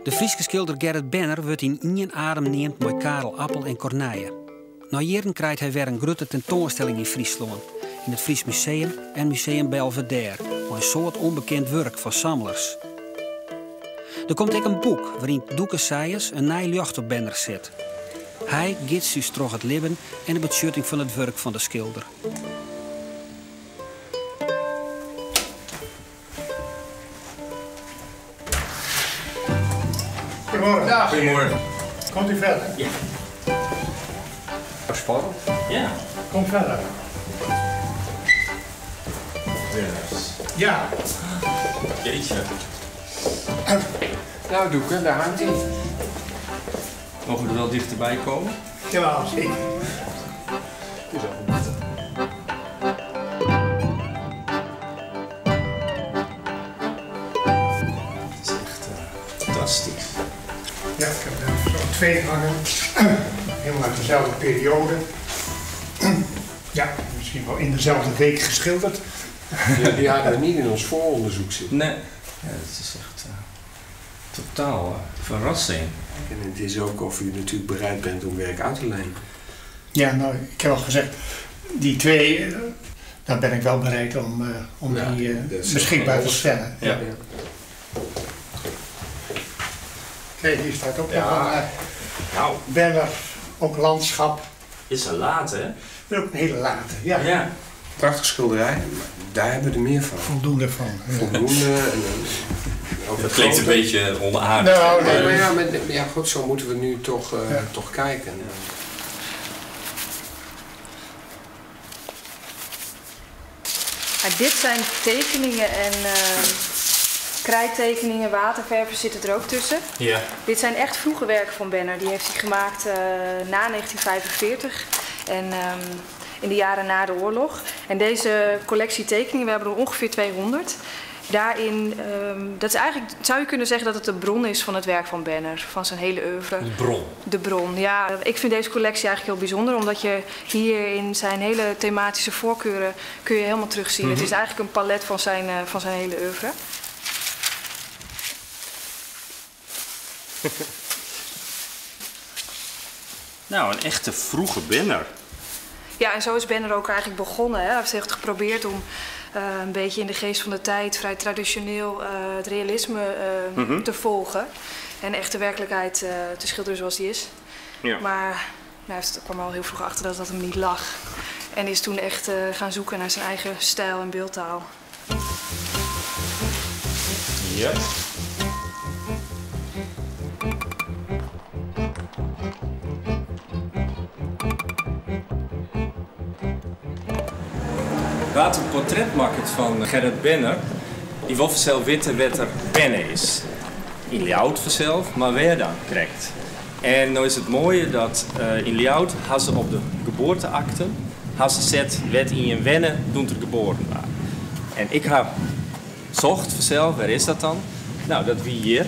De Frieske schilder Gerrit Benner wordt in één adem neemt met Karel Appel en Corneille. Na jaren krijgt hij weer een grote tentoonstelling in Friesland. In het Fries Museum en Museum Belvedere. Met een soort onbekend werk van sammelers. Er komt ook een boek waarin Doeke Seiers een nieuw licht op Benner zet. Hij giet dus terug het leven en de beschutting van het werk van de schilder. Goedemorgen. Ja, goedemorgen. Komt u verder? Ja. Spannend? Ja. Kom verder. Yes. Ja. Jeetje. Nou, Doeke, daar hangt hij. Mogen we er wel dichterbij komen? Jawel, zeker. Het is wel goed. Het is echt fantastisch. Ja, ik heb er zo 2 hangen. Helemaal uit dezelfde periode. Ja, misschien wel in dezelfde week geschilderd. Ja, die hadden we niet in ons vooronderzoek zitten. Nee. Ja, het is echt totaal verrassing. En het is ook of u natuurlijk bereid bent om werk uit te lenen. Ja, nou, ik heb al gezegd, die 2, daar ben ik wel bereid om Ja, die dat is beschikbaar te los. stellen. Ja. Kijk, hier staat ook Ja. nog een Nou, Benner, ook landschap. is er laat, hè? Maar ook een hele late, ja. Ja. Prachtige schilderij, daar hebben we er meer van. Voldoende van. Ja. Voldoende. En, ook Dat klinkt een beetje onaardig. Nou, Nee, nee, maar ja, ja, goed, zo moeten we nu toch, Ja. toch kijken. Maar dit zijn tekeningen en krijttekeningen, waterverven zitten er ook tussen. Ja. Dit zijn echt vroege werken van Benner. Die heeft hij gemaakt na 1945 en in de jaren na de oorlog. En deze collectie tekeningen, we hebben er ongeveer 200. Daarin, dat is eigenlijk, zou je kunnen zeggen dat het de bron is van het werk van Benner, van zijn hele oeuvre. De bron. De bron, ja. Ik vind deze collectie eigenlijk heel bijzonder, omdat je hier in zijn hele thematische voorkeuren kun je helemaal terugzien. Het is eigenlijk een palet van zijn hele oeuvre. Nou, een echte vroege Benner. Ja, en zo is Benner ook eigenlijk begonnen. Hè. Hij heeft echt geprobeerd om een beetje in de geest van de tijd, vrij traditioneel, het realisme te volgen. En echt de werkelijkheid te schilderen zoals die is. Ja. Maar hij kwam al heel vroeg achter dat dat hem niet lag. En is toen echt gaan zoeken naar zijn eigen stijl en beeldtaal. Ja. Wat een portret maakt van Gerrit Benner, die wil zelf weten wat er Benner is. In Ljout vanzelf, maar waar dan krijgt. En nou is het mooie dat in Ljout hadden ze op de geboorteakte zet wat in je wennen toen er geboren was. En ik heb zocht vanzelf, waar is dat dan? Nou, dat wie hier.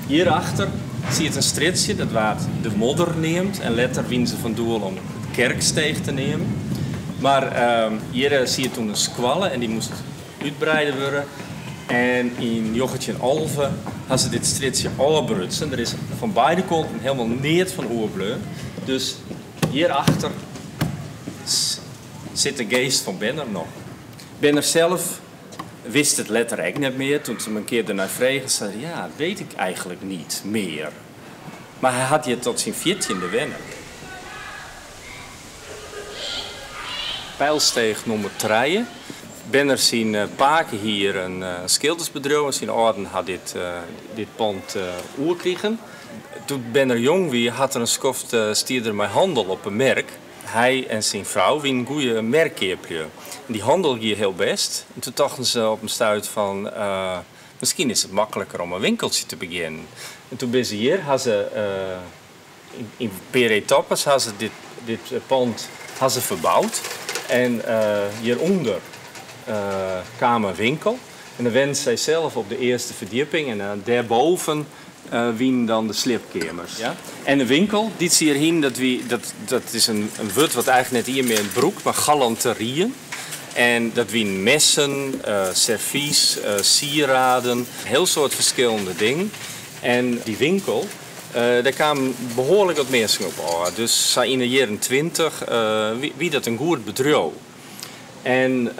Hierachter zie je een stritsje dat waar de modder neemt en letter wien ze van doel om het kerksteeg te nemen. Maar hier zie je toen een squalle en die moest uitbreiden worden. En in Joggetje en Alve hadden ze dit stritsje afbrutsen. Er is van beide kanten helemaal neert van oerbleu. Dus hierachter zit de geest van Benner nog. Benner zelf wist het letterlijk niet meer. Toen ze hem een keer daarna vregen, zei hij, ja, dat weet ik eigenlijk niet meer. Maar hij had je tot zijn 14e wennen. Pijlsteeg nummer 3. Benner zijn paken hier een schildersbedrijf. En zijn orden had dit pand oerkregen. Toen Benner jong was, had er een schoft stierde met handel op een merk. Hij en zijn vrouw wien een goede merkkeerpje. En die handel ging heel best. En toen dachten ze op een stuit van, misschien is het makkelijker om een winkeltje te beginnen. En toen ben ze hier, hadden ze in per etappes hadden ze dit pand hadden ze verbouwd. En hieronder kwam een winkel. En dan wend zij zelf op de eerste verdieping. En daarboven wien dan de slipkamers. Ja? En de winkel, dit zie je hierheen, dat is een woord wat eigenlijk net hier meer een broek, maar galanterieën. En dat wien messen, servies, sieraden, heel soort verschillende dingen. En die winkel, daar kwamen behoorlijk wat mensen op aan. Dus in de jaren 20 wie dat een goed bedrijf. En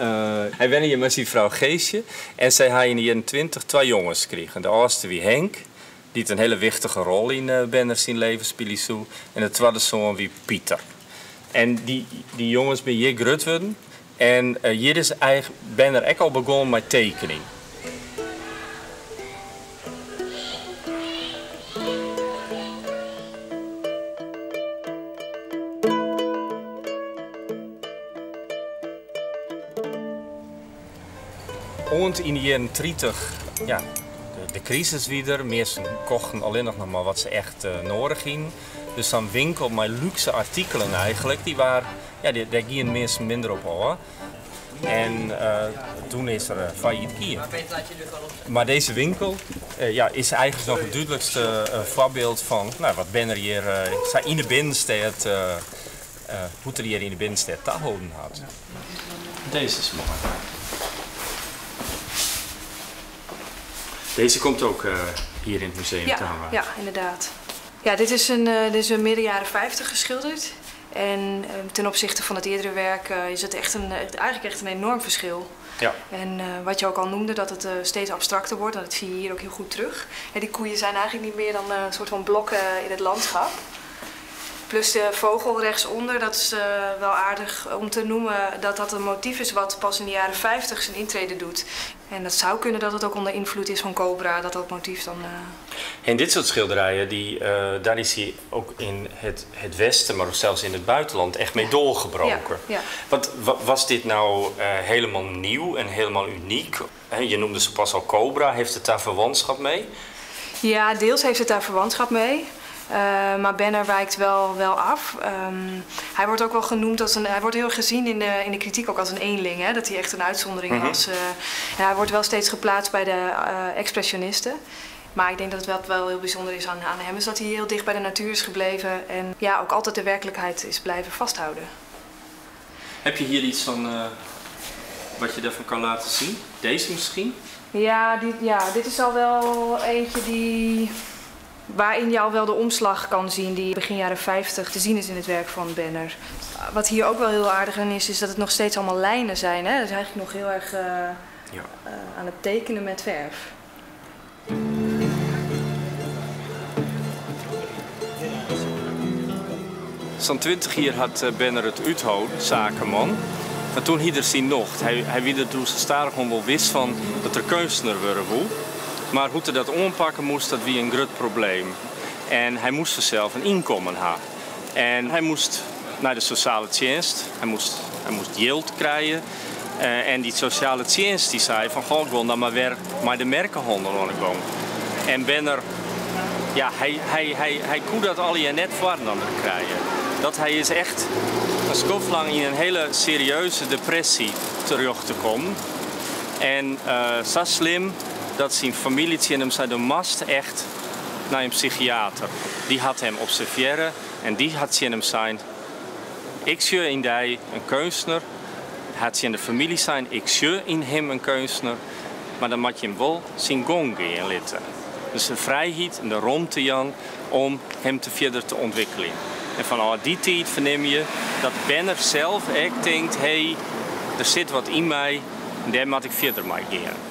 hij wende je met zijn vrouw Geesje. En zij had in de jaren 20 twee jongens gekregen. De oudste wie Henk, die een hele wichtige rol in Benner zijn leven speelde. En de tweede zoon wie Pieter. En die jongens ben hier groot worden. En hier is Benner ook al begonnen met tekening. En in de jaren 30, ja, de crisis weer. Mensen kochten alleen nog maar wat ze echt nodig hadden. Dus zo'n winkel met luxe artikelen eigenlijk, die waren, ja, daar gingen mensen minder op hoor. En toen is er failliet gegaan. Maar deze winkel is eigenlijk nog het duidelijkste voorbeeld van wat Benner hier in de binnenstad, hoe er hier in de binnenstad te houden had. Deze is mooi. Deze komt ook hier in het museum te hangen. Ja, inderdaad. Ja, dit is een midden jaren 50 geschilderd. En ten opzichte van het eerdere werk is het eigenlijk echt een enorm verschil. Ja. En wat je ook al noemde, dat het steeds abstracter wordt, dat zie je hier ook heel goed terug. En die koeien zijn eigenlijk niet meer dan een soort van blokken in het landschap. Plus de vogel rechtsonder, dat is wel aardig om te noemen dat dat een motief is wat pas in de jaren 50 zijn intrede doet. En dat zou kunnen dat het ook onder invloed is van Cobra, dat motief dan... En dit soort schilderijen, daar is hij ook in het Westen, maar ook zelfs in het buitenland, echt mee doorgebroken. Ja. Was dit nou helemaal nieuw en helemaal uniek? Je noemde ze pas al Cobra, heeft het daar verwantschap mee? Ja, deels heeft het daar verwantschap mee. Maar Benner wijkt wel af. Hij wordt ook wel genoemd hij wordt heel gezien in de kritiek ook als een eenling, hè? Dat hij echt een uitzondering was. En hij wordt wel steeds geplaatst bij de expressionisten. Maar ik denk dat het wel heel bijzonder is aan hem, is dat hij heel dicht bij de natuur is gebleven en ja, ook altijd de werkelijkheid is blijven vasthouden. Heb je hier iets van wat je daarvan kan laten zien? Deze misschien? Ja, dit is al wel eentje waarin je al wel de omslag kan zien die begin jaren 50 te zien is in het werk van Benner. Wat hier ook wel heel aardig aan is dat het nog steeds allemaal lijnen zijn. Hè? Dat is eigenlijk nog heel erg aan het tekenen met verf. Zo'n 20 jaar had Benner het uithouden, zakenman. Maar toen hij er zien nog. Hij wie er toen starig wel wist van dat er kunstenaar worden wil. Maar hoe hij dat aanpakken moest, dat was een groot probleem. En hij moest zelf een inkomen hebben. En hij moest naar de sociale dienst, hij moest geld krijgen. En die sociale dienst die zei van, goh, ik wil dan maar weer met de merkenhandel aankomen. En Benner, ja, hij kon dat al je net voorhanden krijgen. Dat hij is echt een schop lang in een hele serieuze depressie terug te komen. En zo slim dat zijn familie en hem zei, de mast echt naar een psychiater. Die had hem observeren en die had zien hem zijn. Ik zie in die een kunstenaar. Had ze in de familie zijn, ik zie in hem een kunstenaar. Maar dan moet je hem wel zijn gong in litten. Dus de vrijheid en de ruimte Jan om hem te verder te ontwikkelen. En van die tijd verneem je dat Benner zelf echt denkt, hey, er zit wat in mij en daar moet ik verder mee gaan.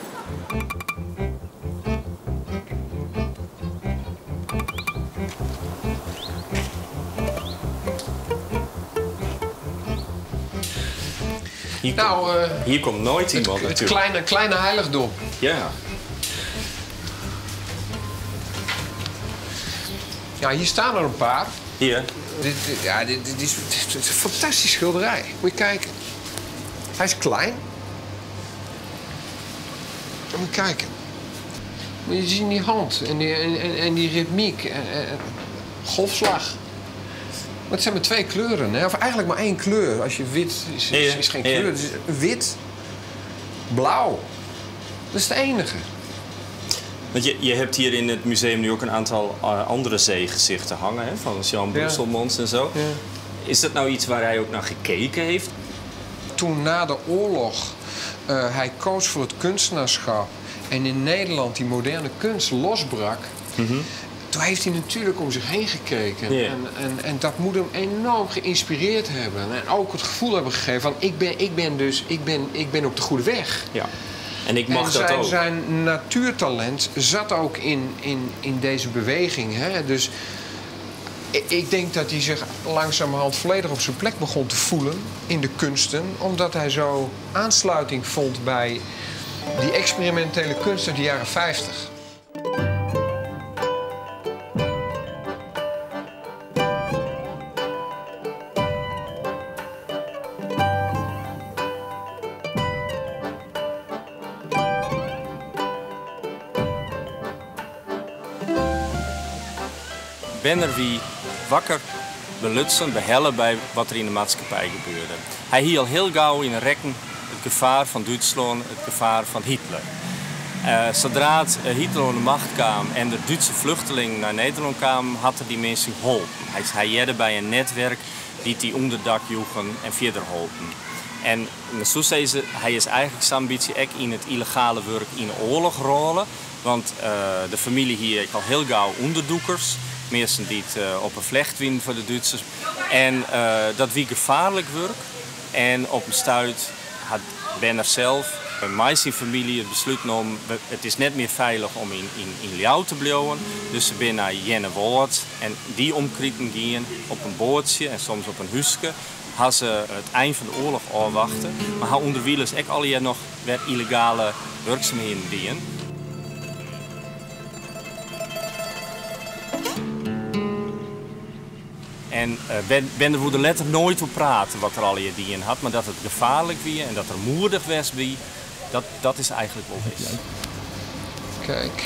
Hier komt nooit iemand natuurlijk. Het kleine heiligdom. Ja. Ja, hier staan er een paar. Hier. Dit is een fantastisch schilderij. Moet je kijken. Hij is klein. Moet je kijken. Moet je zien die hand en die ritmiek. Golfslag. Maar het zijn maar 2 kleuren, hè? Of eigenlijk maar 1 kleur. Als je wit is geen kleur. Het is wit, blauw. Dat is het enige. Want je hebt hier in het museum nu ook een aantal andere zeegezichten hangen, hè? Van Jan Brusselmans en zo. Ja. Is dat nou iets waar hij ook naar gekeken heeft? Toen na de oorlog hij koos voor het kunstenaarschap en in Nederland die moderne kunst losbrak, Toen heeft hij natuurlijk om zich heen gekeken. Ja. En dat moet hem enorm geïnspireerd hebben. En ook het gevoel hebben gegeven van ik ben op de goede weg. Ja. En ik mag dat ook. Zijn natuurtalent zat ook in deze beweging. Hè? Dus ik denk dat hij zich langzamerhand volledig op zijn plek begon te voelen in de kunsten. Omdat hij zo aansluiting vond bij die experimentele kunst uit de jaren 50. Benner wie wakker belutsen, behellen bij wat er in de maatschappij gebeurde. Hij hield heel gauw in rekken het gevaar van Duitsland, het gevaar van Hitler. Zodra Hitler aan de macht kwam en de Duitse vluchtelingen naar Nederland kwamen, hadden die mensen geholpen. Hij jette bij een netwerk die onderdak joegen en verder helpen. En zo zei ze, hij is eigenlijk zijn ambitie ook in het illegale werk in de oorlog rollen. Want de familie hier heeft al heel gauw onderdoekers. Mensen die het op een vlecht winnen voor de Duitsers. En dat wie gevaarlijk werk. En op een stuit had Benner zelf, met zijn familie, het besluit genomen. Het is net meer veilig om in Ljouw te blijven. Dus ze zijn naar Jennewoord. En die omkrieten gingen op een bootje en soms op een huske. Hadden ze het eind van de oorlog afwachten. Maar hij onderwielers ook al jaar nog weer illegale werkzaamheden dienen. En Benner wilde letterlijk nooit op praten wat er al je die had, maar dat het gevaarlijk was en dat er moedig was, dat is eigenlijk wel wist. Kijk.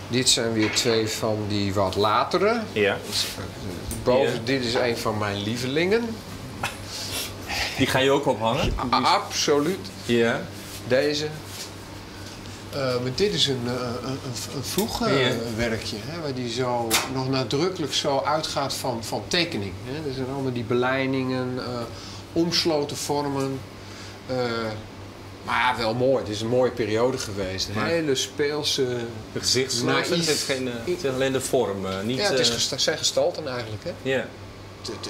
Dit zijn weer twee van die wat latere. Ja. Boven, dit is een van mijn lievelingen. Die ga je ook ophangen? Absoluut. Ja. Deze. Maar dit is een vroeg werkje, hè, waar die zo nog nadrukkelijk zo uitgaat van tekening. Hè. Er zijn allemaal die belijningen, omsloten vormen. Maar ja, wel mooi. Het is een mooie periode geweest. Een hele speelse... De gezichtsnaïef. Het is alleen de vorm. Niet, ja, het zijn gestalten eigenlijk. Hè. Ja.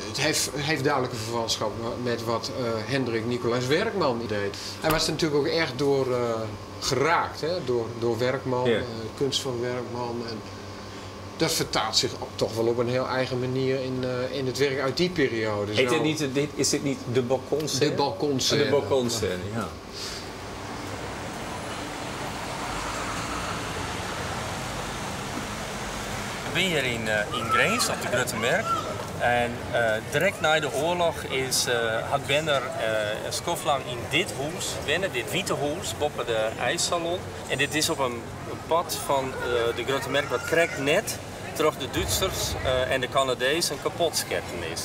Het heeft duidelijke verwantschap met wat Hendrik Nicolaas Werkman deed. Hij was er natuurlijk ook erg door geraakt, hè? Door Werkman, Ja. kunst van Werkman. En dat vertaalt zich toch wel op een heel eigen manier in het werk uit die periode. Heet dit niet, is dit niet de balkonscène? De balkonscène. De balkonscène, ja. Ik ben hier in Grains op de Grote Merk. En direct na de oorlog had Benner een skoflang in dit huis, dit witte huis, boven de ijssalon. En dit is op een pad van de Grote Merk wat krekt net terug de Duitsers en de Canadezen kapot sketten is.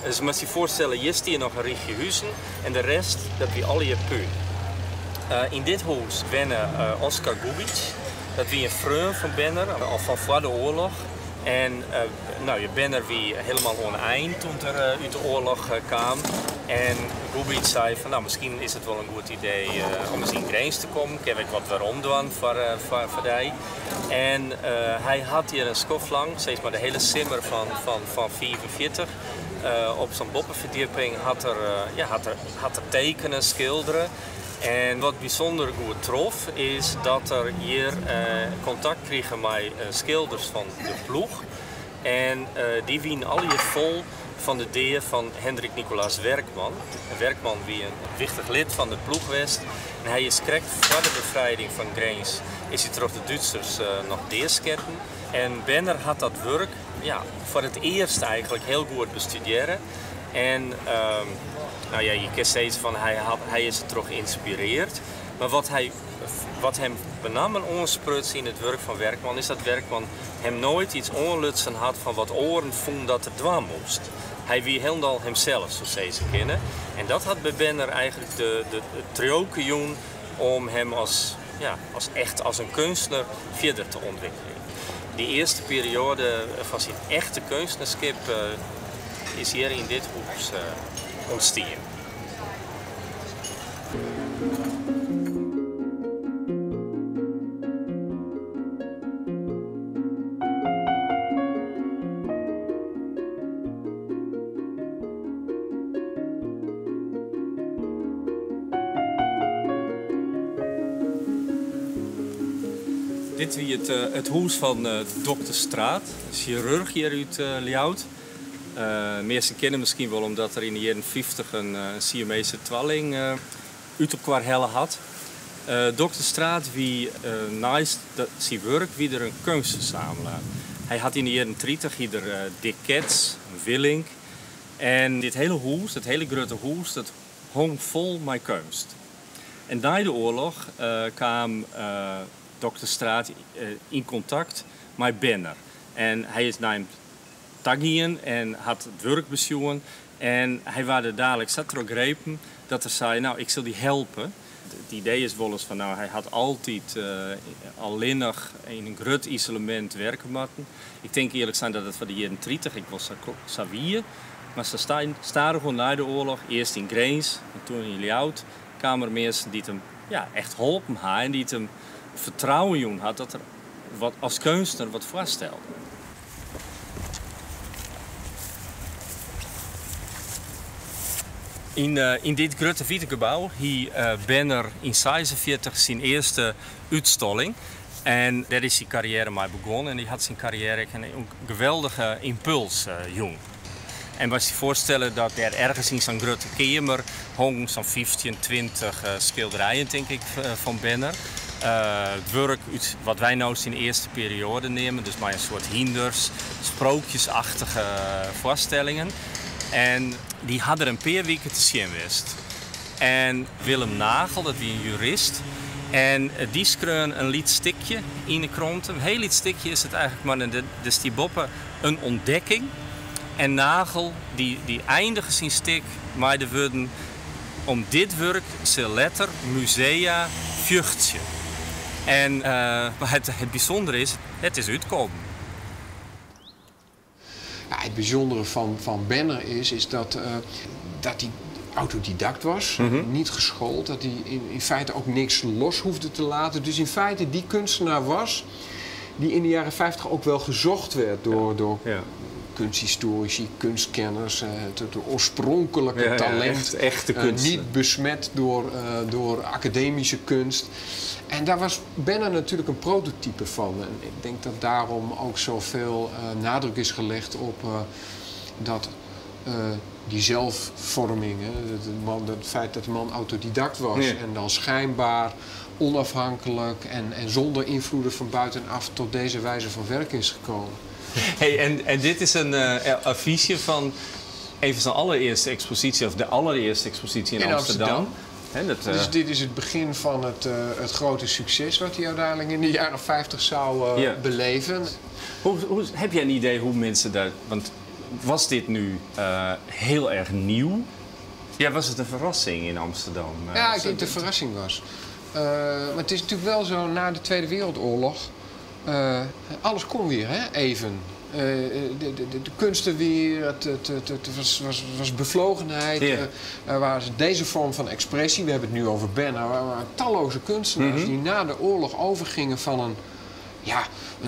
Dus je moet je voorstellen, hier is hier nog een richtje huizen en de rest, dat wie alle je puin. In dit huis woonde Oskar Gubic, dat wie een vriend van Benner, al van voor de oorlog. En je Benner wie helemaal oneind toen er uit de oorlog kwam. En Gubic zei van misschien is het wel een goed idee om eens in Grains te komen. Ik heb ik wat waarom doen voor die. En hij had hier een skoflang, steeds maar de hele simmer van 44. Op zo'n boppenverdieping had er tekenen, schilderen. En wat bijzonder goed trof is dat er hier contact kregen met schilders van de ploeg. En die wien al hier vol van de ideeën van Hendrik Nicolaas Werkman. Werkman wie een wichtig lid van de ploeg was. En hij is correct voor de bevrijding van Grains is hij terug de Duitsers nog deersketten. En Benner had dat werk voor het eerst eigenlijk heel goed bestuderen. En je kan steeds van hij is er terug geïnspireerd. Maar wat hem benamelijk onspruts in het werk van Werkman is dat Werkman hem nooit iets onlutsen had van wat oren vonden dat er dwaan moest. Hij wie helemaal hemzelf, zo zei ze kennen. En dat had bij Benner eigenlijk de trioke doen om hem als een kunstenaar verder te ontwikkelen. Die eerste periode van zijn echte kunstenaarschap is hier in dit huis ontstaan. Dit wie het huis van dokter Straat, chirurg hier uit Ljout. Meesten kennen misschien wel omdat er in de jaren 50 een Siamese tweeling uit op helle had. Dokter Straat wie naast zijn werk wie er een kunstverzamelaar. Hij had in de jaren 30 hier Dick Cats, een Willink. En dit hele huis, het hele grote huis, dat hong vol met kunst. En na de oorlog kwam dokter Straat in contact met Benner. En hij is naar hem tagien en had het werk bezoeken. En hij was er dadelijk zat erop grepen dat hij zei, nou, ik zal die helpen. Het idee is wel eens van, nou, hij had altijd alleen nog in een groot isolement werken moeten. Ik denk eerlijk zijn dat het van de jaren 30, ik was Savie. Maar ze staan gewoon na de oorlog, eerst in Grains en toen in Ljout, kwamen er mensen die hem echt geholpen hadden en die hem vertrouwen in had dat er wat, als kunstenaar wat voorstelde. In dit grote witte gebouw hier Benner in 46 zijn eerste uitstalling. En daar is zijn carrière mee begonnen en die had zijn carrière een geweldige impuls jong. En als je voorstellen dat er ergens in zo'n grote kamer hong zo'n 15, 20 schilderijen denk ik van Benner. Het werk wat wij nou in de eerste periode nemen, dus maar een soort hinders, sprookjesachtige voorstellingen. En die hadden een paar weken te zien wist. En Willem Nagel, dat was een jurist. En die schreef een liet stukje in de krant. Een heel liet stukje is het eigenlijk, maar dus die boppen een ontdekking. En Nagel, die eindigde zijn stuk met de woorden: om dit werk ze letter musea vjuchtje. En het bijzondere is, het is uitgekomen. Ja, het bijzondere van Benner is dat hij autodidact was, niet geschoold, dat hij in feite ook niks los hoefde te laten. Dus in feite die kunstenaar was die in de jaren 50 ook wel gezocht werd door kunsthistorici, kunstkenners, het oorspronkelijke talent, echte kunst. Niet besmet door academische kunst. En daar was Benner natuurlijk een prototype van. En ik denk dat daarom ook zoveel nadruk is gelegd op die zelfvorming. Het feit dat de man autodidact was en dan schijnbaar onafhankelijk en zonder invloeden van buitenaf tot deze wijze van werken is gekomen. Hey, en dit is een affiche van even zijn allereerste expositie, of de allereerste expositie in Amsterdam. Dus dit is het begin van het grote succes wat hij uiteindelijk in de jaren 50 zou beleven. Heb jij een idee hoe mensen daar... Want was dit nu heel erg nieuw? Ja, was het een verrassing in Amsterdam? Ja, ik denk dat het een verrassing was. Maar het is natuurlijk wel zo, na de Tweede Wereldoorlog... alles kon weer, hè, even. De kunsten weer, het was bevlogenheid. Er was deze vorm van expressie, we hebben het nu over Benner. Er waren talloze kunstenaars die na de oorlog overgingen van een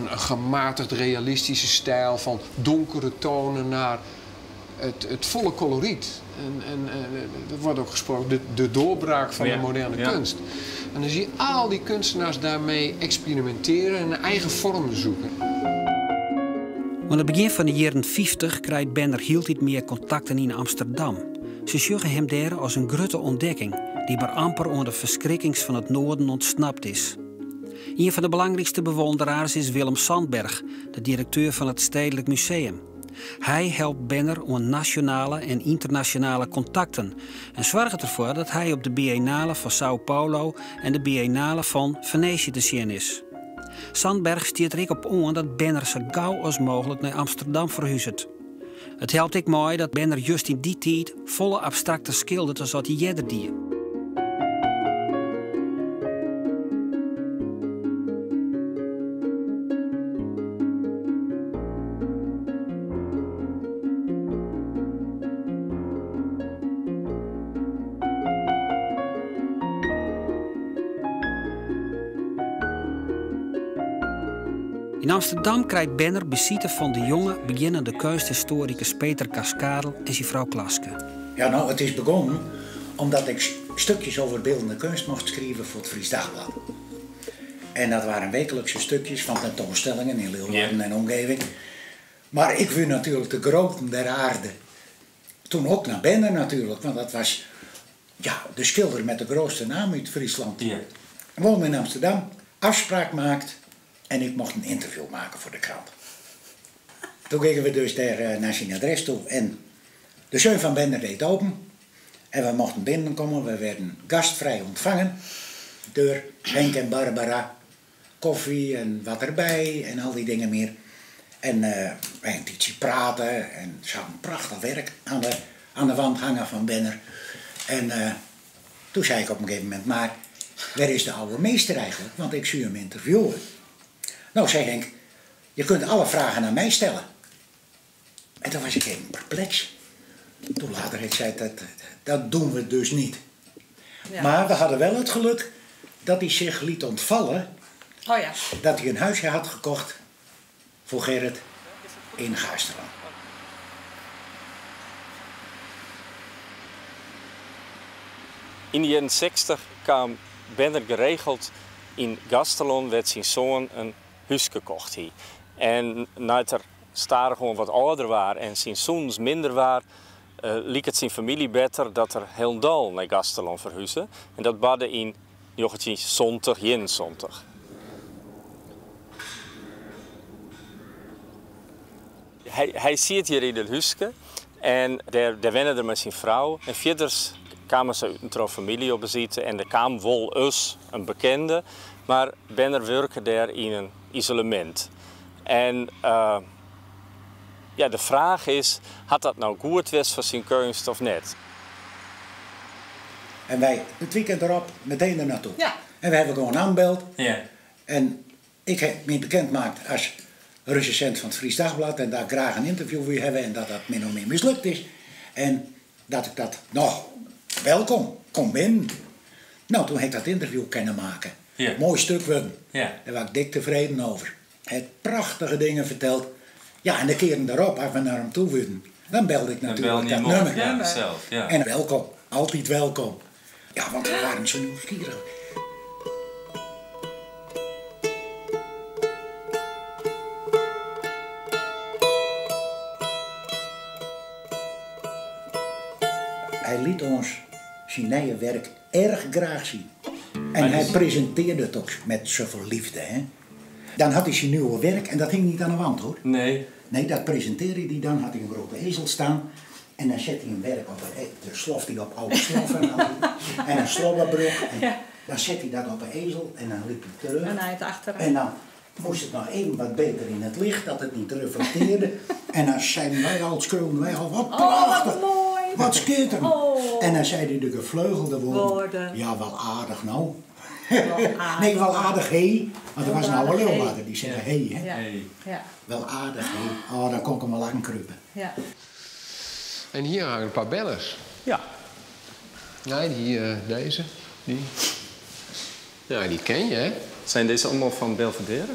gematigd realistische stijl, van donkere tonen naar het volle coloriet. En er wordt ook gesproken de doorbraak van de moderne kunst. En dan zie je al die kunstenaars daarmee experimenteren en een eigen vorm zoeken. Aan het begin van de jaren 50 krijgt Benner heel niet meer contacten in Amsterdam. Ze zagen hem daar als een grote ontdekking die maar amper onder de verschrikkings van het noorden ontsnapt is. Een van de belangrijkste bewonderaars is Willem Sandberg, de directeur van het Stedelijk Museum. Hij helpt Benner aan nationale en internationale contacten en zorgt ervoor dat hij op de Biennale van Sao Paulo en de Biennale van Venetië te zien is. Sandberg stiert er ook op aan dat Benner zo gauw als mogelijk naar Amsterdam verhuist. Het helpt ik mooi dat Benner juist in die tijd volle abstracte schildert als wat hij jeder die. In Amsterdam krijgt Benner bezitten van de jonge, beginnende kunsthistoricus Peter Cascadel en zijn vrouw Klaske. Ja, nou, het is begonnen omdat ik stukjes over beeldende kunst mocht schrijven voor het Fries Dagblad. En dat waren wekelijkse stukjes van tentoonstellingen in Leeuwarden en omgeving. Maar ik wil natuurlijk de groten der aarde. Toen ook naar Benner natuurlijk, want dat was de schilder met de grootste naam uit Friesland. Ja. Woonde in Amsterdam, afspraak maakt en ik mocht een interview maken voor de krant. Toen gingen we dus daar naar zijn adres toe en de zeun van Benner deed open. En we mochten binnenkomen, we werden gastvrij ontvangen door Henk en Barbara. Koffie en wat erbij en al die dingen meer. En wij een tijdje praten en ze hadden een prachtig werk aan de wand hangen van Benner. En toen zei ik op een gegeven moment, maar waar is de oude meester eigenlijk? Want ik zie hem interviewen. Nou, zei Henk, je kunt alle vragen aan mij stellen. En toen was ik even perplex. Toen later ik zei, dat doen we dus niet. Ja. Maar we hadden wel het geluk dat hij zich liet ontvallen. Oh ja. Dat hij een huisje had gekocht voor Gerrit in Gasterland. In de jaren 60 kwam Benner geregeld in Gasterland, werd zijn zoon een huis gekocht hier. En nadat er staren gewoon wat ouder waren en zijn zoons minder waren, liep het zijn familie beter dat er heel dal naar Gasterland verhuisde. En dat badde in 1971. Hij zit hier in het huisje en daar wennen er met zijn vrouw. En verder kwamen ze uit een familie op bezoek en er kwam wel eens een bekende, maar Benner werkte daar in een isolement. En de vraag is, had dat nou goed geweest voor zijn kunst of niet? En wij het weekend erop meteen er naartoe. Ja. En we hebben gewoon aangebeld. Ja. En ik heb me bekendgemaakt als recensent van het Fries Dagblad en daar ik graag een interview wil hebben en dat dat min of meer mislukt is. En dat ik dat, welkom, kom binnen. Nou, toen heb ik dat interview kunnen maken. Ja. Mooi stuk worden. Ja. Daar was ik dik tevreden over. Hij heeft prachtige dingen verteld. Ja, en de keren daarop, als we naar hem toe wilden, dan belde ik natuurlijk dat nummer. Ja, zelf, ja. En welkom, altijd welkom. Ja, want we waren zo nieuwsgierig. Hij liet ons zijn nieuwe werk erg graag zien. En hij presenteerde het ook met zoveel liefde. Hè? Dan had hij zijn nieuwe werk en dat hing niet aan de wand hoor. Nee. Nee, dat presenteerde hij dan, had hij een grote ezel staan. En dan zette hij een werk op dan sloft hij op oude sloffen en een slobberbrug. En dan zette hij dat op een ezel en dan liep hij terug. En hij het achteraan. En dan moest het nou even wat beter in het licht, dat het niet reflecteerde. En dan zeiden wij al, schreeuwden wij al, wat prachtig, wat mooi. wat schitterend. Oh. En dan zei hij de gevleugelde woorden. Ja, wel aardig nou. Nee, wel aardig hé. Want er was nou een Leeuwarden die zeggen hé. Hè? Ja. Ja. Wel aardig hé. Oh, dan kon ik hem al aankruipen. Ja. En hier hangen een paar bellers. Ja. Nee, deze. Die. Ja, die ken je, hè? Zijn deze allemaal van Belvedere?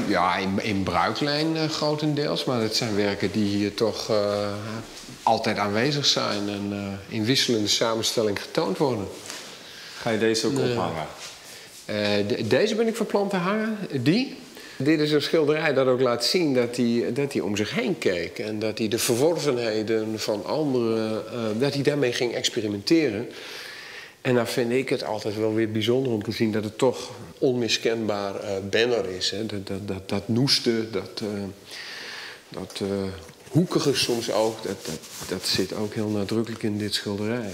Ja, in bruiklijn grotendeels. Maar het zijn werken die hier toch altijd aanwezig zijn en in wisselende samenstelling getoond worden. Ga je deze ook ophangen? Deze ben ik van plan te hangen. Die. Dit is een schilderij dat ook laat zien dat hij om zich heen keek. En dat hij de verworvenheden van anderen, dat hij daarmee ging experimenteren. En dan vind ik het altijd wel weer bijzonder om te zien dat het toch onmiskenbaar Benner is. Hè? Dat noeste, dat hoekige soms ook, dat zit ook heel nadrukkelijk in dit schilderij.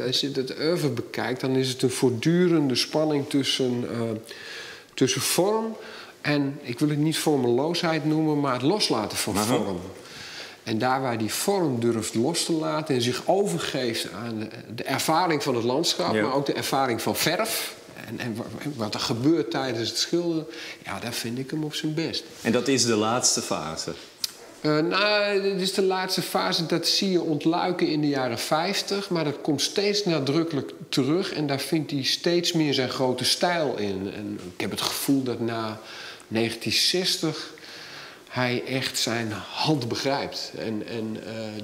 Als je het oeuvre bekijkt, dan is het een voortdurende spanning tussen vorm en, ik wil het niet vormeloosheid noemen, maar het loslaten van vorm. En daar waar die vorm durft los te laten en zich overgeeft aan de ervaring van het landschap, maar ook de ervaring van verf. En wat er gebeurt tijdens het schilderen, ja, daar vind ik hem op zijn best. En dat is de laatste fase? Dit is de laatste fase, dat zie je ontluiken in de jaren 50, maar dat komt steeds nadrukkelijk terug en daar vindt hij steeds meer zijn grote stijl in. En ik heb het gevoel dat na 1960 hij echt zijn hand begrijpt. En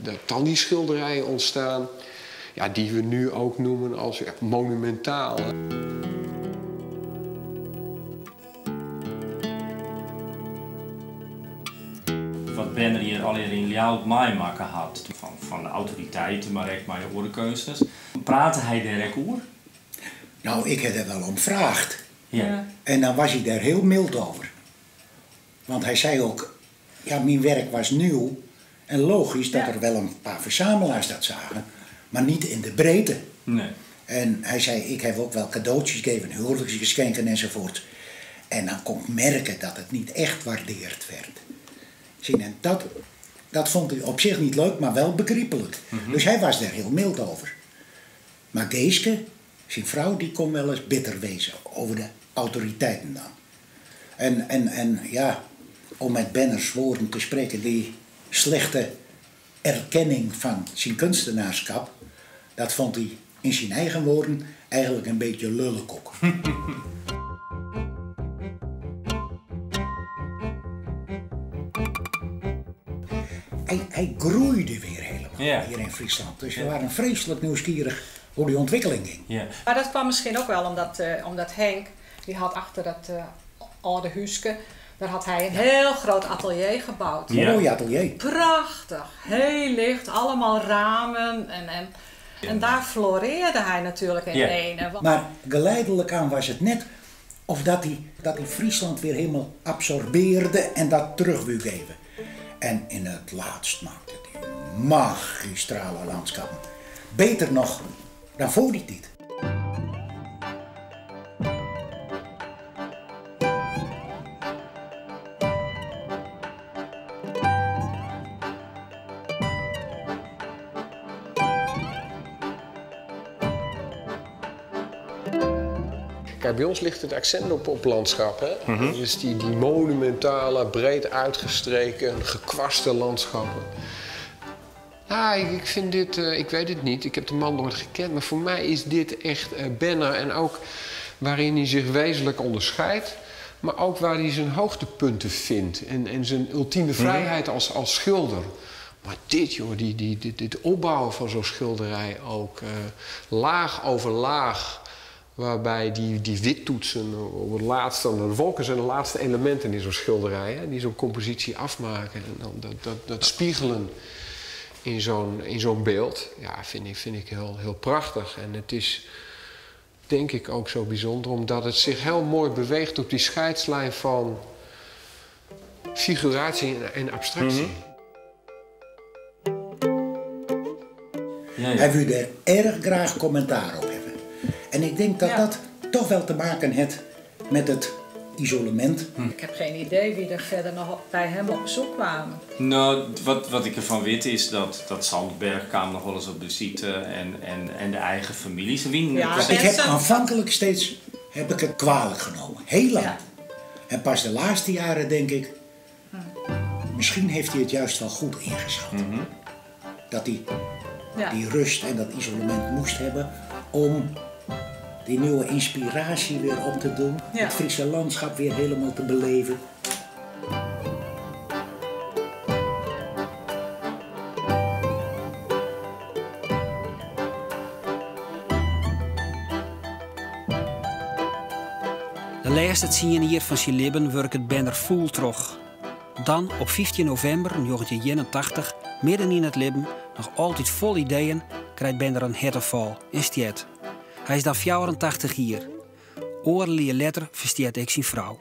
er dan die schilderijen ontstaan, ja, die we nu ook noemen als monumentaal. wat Benner hier al in Ljouwt meemaken had. Van de autoriteiten, maar ook maar de oorkeuzes. Praatte hij daar ook over? Nou, ik heb er wel om gevraagd. Ja. En dan was hij daar heel mild over. Want hij zei ook, ja, mijn werk was nieuw. En logisch dat er wel een paar verzamelaars dat zagen. Maar niet in de breedte. Nee. En hij zei, ik heb ook wel cadeautjes gegeven, huwelijksgeschenken enzovoort. En dan kon ik merken dat het niet echt waardeerd werd. Zie, en dat vond hij op zich niet leuk, maar wel begrijpelijk. Dus hij was daar heel mild over. Maar Geeske, zijn vrouw, die kon wel eens bitter wezen over de autoriteiten dan. En ja, om met Benners woorden te spreken, die slechte erkenning van zijn kunstenaarschap, dat vond hij in zijn eigen woorden eigenlijk een beetje lullekoek. Hij groeide weer helemaal hier in Friesland. Dus we waren vreselijk nieuwsgierig hoe die ontwikkeling ging. Ja. Maar dat kwam misschien ook wel omdat Henk, die had achter dat oude huisje, daar had hij een heel groot atelier gebouwd. Een mooi atelier. Prachtig, heel licht, allemaal ramen en daar floreerde hij natuurlijk in ene. Maar geleidelijk aan was het net of dat hij Friesland weer helemaal absorbeerde en dat terug wil geven. En in het laatst maakte hij magistrale landschappen. Beter nog dan voor die tijd. Kijk, bij ons ligt het accent op landschap. Hè? Dus die monumentale, breed uitgestreken, gekwaste landschappen. Ja, ik vind dit, ik weet het niet, ik heb de man nooit gekend, maar voor mij is dit echt Benner. En ook waarin hij zich wezenlijk onderscheidt, maar ook waar hij zijn hoogtepunten vindt en zijn ultieme vrijheid als schilder. Maar dit, joh, dit opbouwen van zo'n schilderij ook, laag over laag. Waarbij die wittoetsen op het laatste, de wolken zijn de laatste elementen in zo'n schilderij, hè, die zo'n compositie afmaken. En dan dat spiegelen in zo'n beeld, ja, vind ik heel prachtig. En het is denk ik ook zo bijzonder, omdat het zich heel mooi beweegt op die scheidslijn van figuratie en abstractie. Hij wil er erg graag commentaar op hebben. En ik denk dat dat toch wel te maken heeft met het isolement. Ik heb geen idee wie er verder nog bij hem op bezoek kwamen. Nou, wat ik ervan weet is dat Sandberg kwam nog wel eens op visite en de eigen familie. Ik heb aanvankelijk steeds het kwalijk genomen. Heel lang. Ja. En pas de laatste jaren denk ik, misschien heeft hij het juist wel goed ingeschat. Dat hij die rust en dat isolement moest hebben om die nieuwe inspiratie weer op te doen. Ja. Het Friese landschap weer helemaal te beleven. De laatste 10 jaar van zijn leven werkt het Benner vol terug. Dan, op 15 november 1981, midden in het leven, nog altijd vol ideeën, krijgt Benner een herteval in Stiet. Hij is dan 84 jaar. Oorlijke letter versteert ik zijn vrouw.